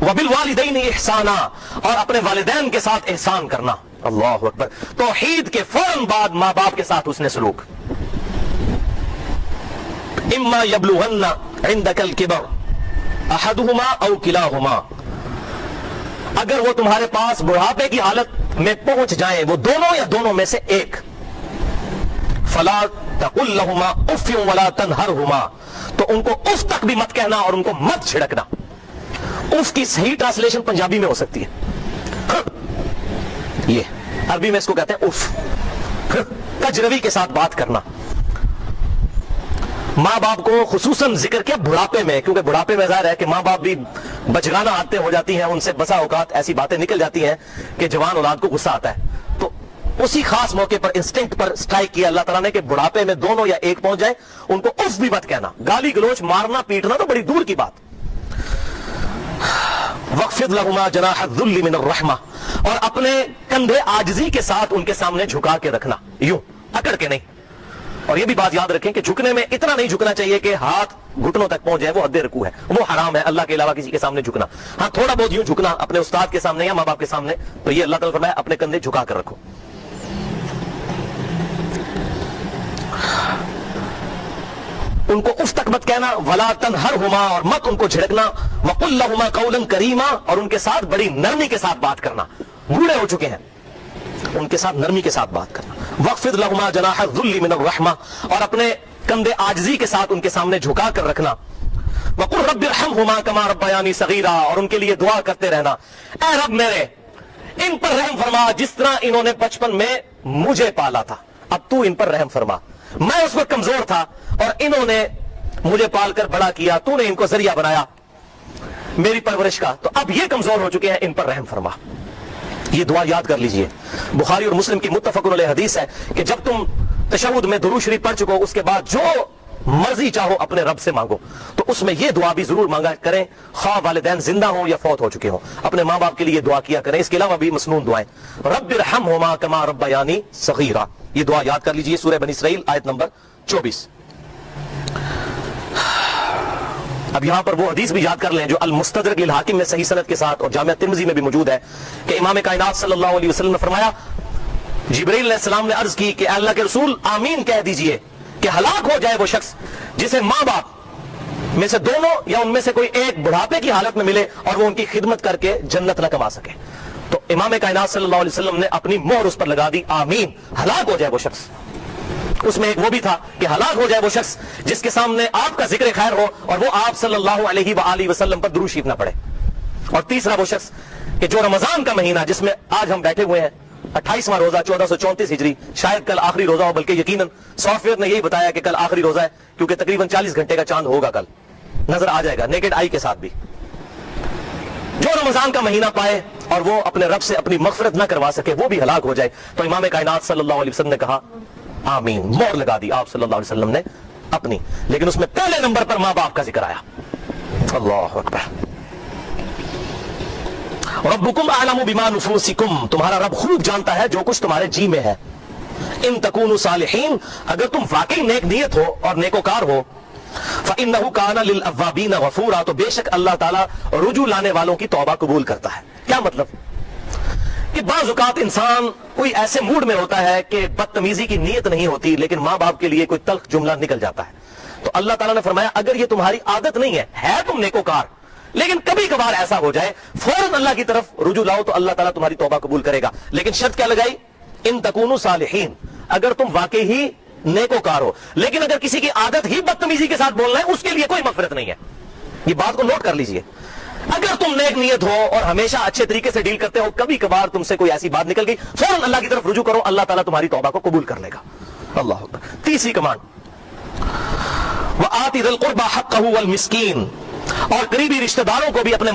वबिलवालिदैन इहसाना, और अपने वालिदैन के साथ एहसान करना। अल्लाह अकबर। तौहीद के फौरन बाद माँ बाप के साथ उसने सलूक। इम्मा यबलुगन्ना इंदकल किबर अहदुहुमा औ किलाहुमा, अगर वो तुम्हारे पास बुढ़ापे की हालत में पहुंच जाए, वो दोनों या दोनों में से एक, फला तकुल लहुमा उफ़ वला तनहरहुमा, तो उनको उफ तक भी मत कहना और उनको मत छिड़कना। उफ की सही ट्रांसलेशन पंजाबी में हो सकती है, ये अरबी में इसको कहते हैं उफ। कजरवी के साथ बात करना। माँ बाप को खुसूसन जिक्र किया बुढ़ापे में, क्योंकि बुढ़ापे में ज़ाहिर है कि माँ बाप भी बचगाना आते हो जाती हैं, उनसे बसा औकात ऐसी बातें निकल जाती हैं कि जवान औलाद को गुस्सा आता है। तो उसी खास मौके पर इंस्टिंक्ट पर स्ट्राइक किया अल्लाह ताला ने कि बुढ़ापे में दोनों या एक पहुंच जाए, उनको उफ भी मत कहना। गाली गलोच मारना पीटना तो बड़ी दूर की बात। वक़्फ़िद लहुमा जनाह ज़ुल्लि मिनर रहमा, और अपने कंधे आजिज़ी के साथ उनके सामने झुका के रखना, यूं अकड़ के नहीं। और ये भी बात याद रखें कि झुकने में इतना नहीं झुकना चाहिए कि हाथ घुटनों तक पहुंच जाए, वो हद्दे रुकू है, वो हराम है अल्लाह के अलावा किसी के सामने झुकना। हाँ, थोड़ा बहुत यूं झुकना अपने उस्ताद के सामने या माँ बाप के सामने, तो ये अल्लाह ताला फरमाया अपने कंधे झुका कर रखो। उनको उफ तक मत कहना, वला तनहरहुमा, और मत उनको झिड़कना, वकुल लहुमा कौलन करीमा, और उनके साथ बड़ी नरमी के साथ बात करना। बूढ़े हो चुके हैं, उनके साथ नरमी के साथ बात करना। वक़्फ़िद लहुमा जनाह ज़ुल्लि मिनर रहमा, और अपने कंधे आजिज़ी के साथ उनके सामने झुका कर रखना। वक़ुल रब्बिरहमहुमा कमा रब्बयानी सगीरा, और उनके लिए दुआ करते रहना, ऐ रब मेरे इन पर रहम फरमा जिस तरह इन्होंने बचपन में मुझे पाला था, अब तू इन पर रहम फरमा। मैं उस वक्त कमजोर था और इन्होंने मुझे पालकर बड़ा किया, तूने इनको जरिया बनाया मेरी परवरिश का, तो अब ये कमजोर हो चुके हैं, इन पर रहम फरमा। ये दुआ याद कर लीजिए। बुखारी और मुस्लिम की मुत्तफ़क़ुन अलैह हदीस है कि जब तुम तशहुद में दुरूद शरीफ पढ़ चुको, उसके बाद जो मर्जी चाहो अपने रब से मांगो, तो उसमें यह दुआ भी जरूर मांगा करें, खा वालिदैन जिंदा हो या फौत हो चुके हो, अपने माँ बाप के लिए दुआ किया करें। इसके अलावा भी मसनून दुआएं, रब्बिरहमहुमा कमा रब्बयानी सगीरा, ये दुआ याद कर लीजिए। सूरह बनी इसराइल आयत नंबर 24। अब यहां पर वो हदीस भी याद कर लें जो अल मुस्तदरक लिल हाकिम में सही सनद के साथ और जामिया तिर्मिज़ी में भी मौजूद है कि इमाम कायनात सल्लल्लाहु अलैहि वसल्लम ने फरमाया, जिब्रील अलैहिस्सलाम ने अर्ज की कि अल्लाह के रसूल आमीन कह दीजिए कि हलाक हो जाए वो शख्स जिसे माँ बाप में से दोनों या उनमें से कोई एक बुढ़ापे की हालत में मिले और वो उनकी खिदमत करके जन्नत न कमा सके। तो इमाम कायनात सल्लल्लाहु अलैहि वसल्लम ने अपनी मोहर उस पर लगा दी, आमीन, हलाक हो जाए वो शख्स। उसमें एक वो भी था कि हलाक हो जाए वो शख्स जिसके सामने आपका जिक्र खैर हो और वो आप सल्लल्लाहु अलैहि वसल्लम पर दुरूद शरीफ ना पढ़े। और तीसरा वो शख्स कि जो रमजान का महीना जिसमें आज हम बैठे हुए हैं, 28वां रोजा 1434 हिजरी, शायद कल आखिरी रोजा हो, बल्कि यकीनन सॉफ्टवेयर ने यही बताया कि कल आखिरी रोजा है, क्योंकि तकरीबन 40 घंटे का चांद होगा, कल नजर आ जाएगा नेकेड आई के साथ भी। जो रमजान का महीना पाए और वो अपने रब से अपनी मगफिरत ना करवा सके, वो भी हलाक हो जाए। तो इमाम कायनात सल्लल्लाहु अलैहि वसल्लम ने कहा आमीन, मोहर लगा दी आप सल्लल्लाहु अलैहि वसल्लम ने अपनी। लेकिन उसमें पहले नंबर पर माँ बाप का जिक्र आया। अल्लाह अकबर। रब्बुकुम आलमु बिमा नुफूसिकुम, तुम्हारा रब खूब जानता है जो कुछ तुम्हारे जी में है। इन तकूनु सालिहीन, अगर तुम वाकई नेक नियत हो और नेकोकार हो, फइन्नहु काना लिल अव्वाबीन गफूरा, तो बेशक अल्लाह ताला रुजू लाने वालों की तौबा कबूल करता है। क्या मतलब कि बाज़ औक़ात इंसान कोई ऐसे मूड में होता है कि बदतमीजी की नीयत नहीं होती, लेकिन माँ बाप के लिए कोई तल्ख जुमला निकल जाता है। तो अल्लाह ताला ने फरमाया अगर ये तुम्हारी आदत नहीं है तुम नेकोकार, लेकिन कभी कभार ऐसा हो जाए, फौरन अल्लाह की तरफ रुजू लाओ तो अल्लाह ताला तुम्हारी तौबा कबूल करेगा। लेकिन शर्त क्या लगाई? इन तकूनु सालिहीन, अगर तुम वाकई ही नेकोकार हो। लेकिन अगर किसी की आदत ही बदतमीजी के साथ बोलना है, उसके लिए कोई मगफिरत नहीं है। ये बात को नोट कर लीजिए। अगर तुम नेक नियत हो और हमेशा अच्छे तरीके से डील करते हो, कभी कभार तुमसे कोई ऐसी बात निकल गई, फौरन अल्लाह की तरफ रुजू करो, अल्लाह ताला तुम्हारी तौबा को कबूल कर लेगा। अल्लाह अकबर। तीसरी कमांड, व आति ज़िल क़ुर्बा हक़्क़हु वल मिस्कीन, और करीबी रिश्तेदारों को भी अपने